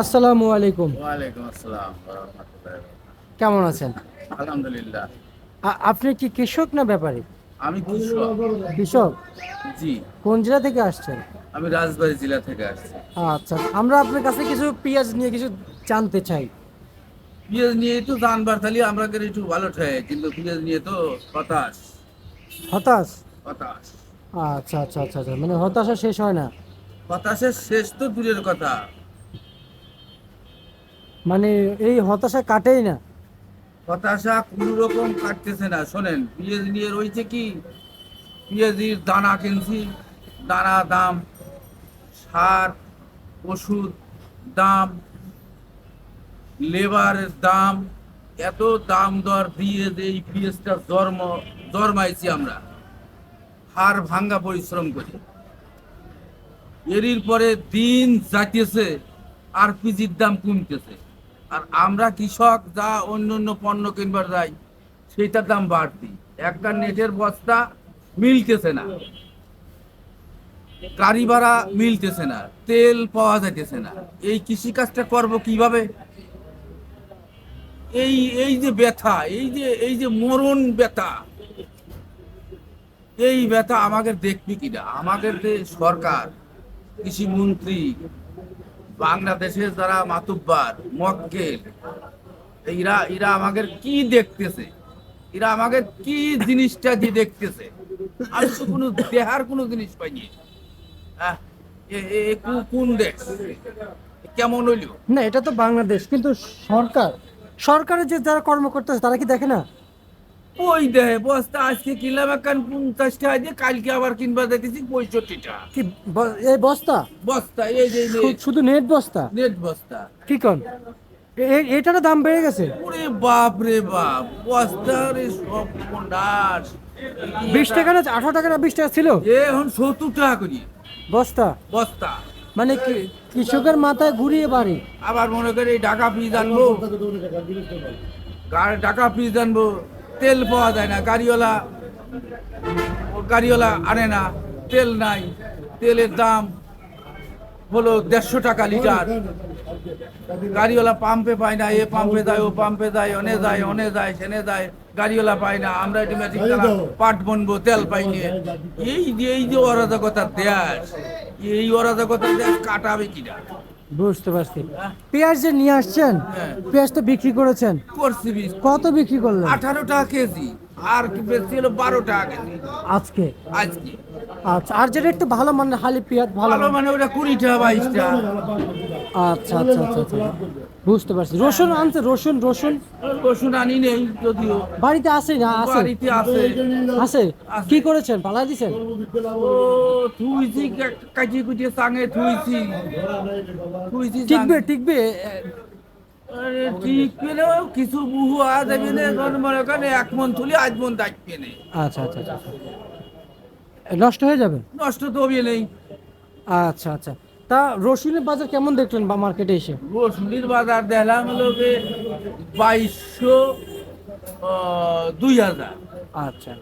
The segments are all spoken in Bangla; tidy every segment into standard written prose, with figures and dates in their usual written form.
আসসালামু আলাইকুম। ওয়ালাইকুম আসসালাম ওয়া রাহমাতুল্লাহি ওয়া বারাকাতুহু। কেমন আছেন? আলহামদুলিল্লাহ। আপনি কি কৃষক না ব্যাপারী? আমি কৃষক। কৃষক। জি, কোন জেলা থেকে আসছেন? আমি রাজবাড়ী জেলা থেকে আসছি। আচ্ছা, আমরা আপনার কাছে কিছু পেঁয়াজ নিয়ে কিছু জানতে চাই। পেঁয়াজ নিয়ে তো জানবার খালি আমরা একটু ভালো ঠাই, কিন্তু পেঁয়াজ নিয়ে তো হতাশ। হতাশ? হতাশ। আচ্ছা। মানে হতাশা শেষ হয় না। হতাশের শেষ তো দূরের কথা। মানে এই হতাশা কাটেই না। হতাশা কোনো রকম কাটতেছে না। শোনেন, পেঁয়াজ নিয়ে রয়েছে কি, পেঁয়াজির দানা কিনছি, দানা দাম, সার, ওষুধ দাম, লেবারের দাম, এত দাম দর দিয়ে যে এই পেঁয়াজটা জন্মাইছি আমরা, হাড় ভাঙ্গা পরিশ্রম করি। এরই পরে দিন যাইতেছে আর পিজির দাম কমতেছে, আর আমরা কৃষক যা অন্য অন্য পণ্য কিনবার যাই সেইটার দাম বাড়তি। একটা নেটের বস্তা মিলতেছে না, গাড়ি ভাড়া মিলতেছে না, তেল পাওয়া যাইতেছে না। এই কৃষিকাজটা করব কিভাবে? এই এই যে ব্যথা, এই যে মরণ ব্যথা, এই ব্যথা আমাদের দেখবি কিনা? আমাদের যে সরকার, কৃষি মন্ত্রী, বাংলাদেশের যারা মাতুব্বার মক্কেল, এরা এরা আমাদের কি দেখতেছে? এরা আমাদের কি জিনিসটা যে দেখতেছে? আমি তো কোনো দেহার কোনো জিনিস পাইনি। আহ, কোন দেশ? কেমন হইলো? না, এটা তো বাংলাদেশ, কিন্তু সরকারের যে যারা কর্মকর্তা আছে তারা কি দেখে না? ওই দেহে বস্তা আজকে কিনলাম একখান 50 টাকা দিয়ে, কালকে আবার কিনবা দেখেছি 65 টাকা। কি এই বস্তা? বস্তা এই যে শুধু নেট বস্তা? নেট বস্তা। কি কোন? এটারও দাম বেড়ে গেছে? ওরে বাপ রে বাপ, বস্তার সর্বনাশ। 20 টাকা না 18 টাকা না 20 টাকা ছিল এখন 70 টাকা করি বস্তা? বস্তা। মানে কৃষকের মাথায় ঘুরিয়ে বাড়ি। আবার মনে করে এই ঢাকা ফ্রিজ আনবো, ঢাকা ফ্রিজ আনবো, তেল পাওয়া যায় না। গাড়িওয়ালা আনে না, তেল নাই। তেলের দাম হলো 150 টাকা লিটার। গাড়িওয়ালা পাম্পে পায় না, এ পাম্পে যায়, ও পাম্পে যায়, অনে যায় সেনে যায়, গাড়িওয়ালা পায় না। আমরা অটোমেটিক পাট বনবো, তেল পাইনি। এই যে অরাজকতার দেশ, এই অরাজকতার দেশ কাটাবে কিনা? বুঝতে পারছি। পেঁয়াজ যে নিয়ে আসছেন, হ্যাঁ। পেঁয়াজ তো বিক্রি করেছেন, করছি কত বিক্রি করলেন 18 টাকা কেজি, আর কি বেশি হলো 12 টাকা কেজি আজকে? আজকে। আচ্ছা, আর যেটা একটু ভালো মানের হালি পেঁয়াজ, ভালো ভালো মানে ওটা 20 টাকা 22 টাকা। আচ্ছা, বুঝতে পারছি। রসুন আনছে? রসুন রসুন আনি নেই যদিও, বাড়িতে আছে না? আছে? বাড়িতে আছে। আছে? কি করেছেন, পালাই দিছেন? ও থুইছি, কাটিয়ে কুটিয়ে চাঙে থুইছি। টিকবে? আরে ঠিক পেলেও কিছু বহু আজ আমি মনে করেন 1 মন তুলি 8 মন দেখবে নেই। আচ্ছা, নষ্ট হয়ে যাবে? নষ্ট তো হবে নেই। আচ্ছা। তা রসুনের বাজার কেমন দেখলেন বা মার্কেটে এসে? রসুনের বাজার দেখলাম হলো যে 2200, 2000। আচ্ছা।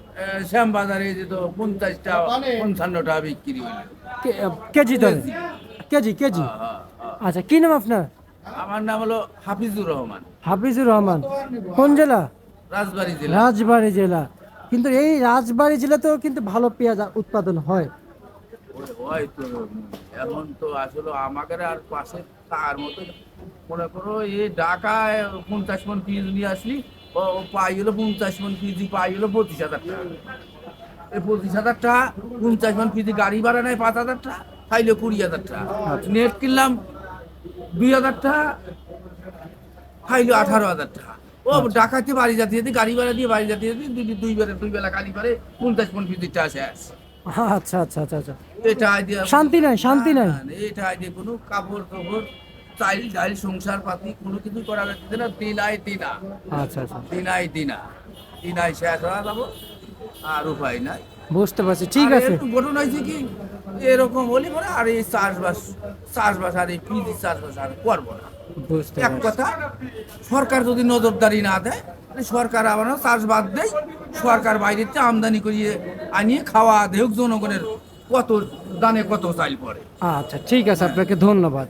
শ্যাম বাজারে যে তো 50 টাকা 55 টাকা বিক্রি হইল। কেজি দরে? কেজি? হ্যাঁ, হ্যাঁ, হ্যাঁ। আচ্ছা, কি নাম আপনার? আমার নাম হলো হাফিজুর রহমান, হাফিজুর রহমান। কোন জেলা? রাজবাড়ী জেলা। রাজবাড়ী জেলা। কিন্তু এই রাজবাড়ী জেলাতেও কিন্তু ভালো পেঁয়াজ উৎপাদন হয়। হয়তো এখন তো আসলে আমাদের আর পাশে তার মতো মনে করো, এই ঢাকায় 50 মন পিস নিয়ে আসলি, ও পাই হলো 50 মন পিজি, পাই হলো 25,000 টাকা। এই 25,000 টাকা 50 মন পিজি গাড়ি ভাড়া নেয় 5,000 টাকা, খাইলে 20,000 টাকা। নেট কিনলাম 2,000 টাকা, খাইলে 18,000 টাকা। ও ঢাকাতে বাড়ি যেতে গাড়ি ভাড়া দিয়ে বাড়ি যেতে দুই বেলা গাড়ি ভাড়ে 50 মন পিজিটা আসে। আচ্ছা। এটা আইডিয়া শান্তি নাই। এটা আইডিয়া কোনো কাপড় কাপড় চাইল সংসার পাতি কোনো কিছু করা যাচ্ছে না। আচ্ছা। দিনাই শেষ হওয়া যাবো, আর উপায় নাই। বুঝতে পারছি, ঠিক আছে। একটু ঘটনা হয়েছে কি, এরকম হলে পরে আর এই চাষবাস আর এই পিজি চাষবাস আর করবো না। বুঝতে এক পারছি। কথা, সরকার যদি নজরদারি না দেয়, সরকার আবার চাষবাদ দেয়, সরকার বাইরেতে আমদানি করিয়ে আনিয়ে খাওয়া দেহ জনগণের কত দানে কত চাইল পড়ে। আচ্ছা, ঠিক আছে, আপনাকে ধন্যবাদ।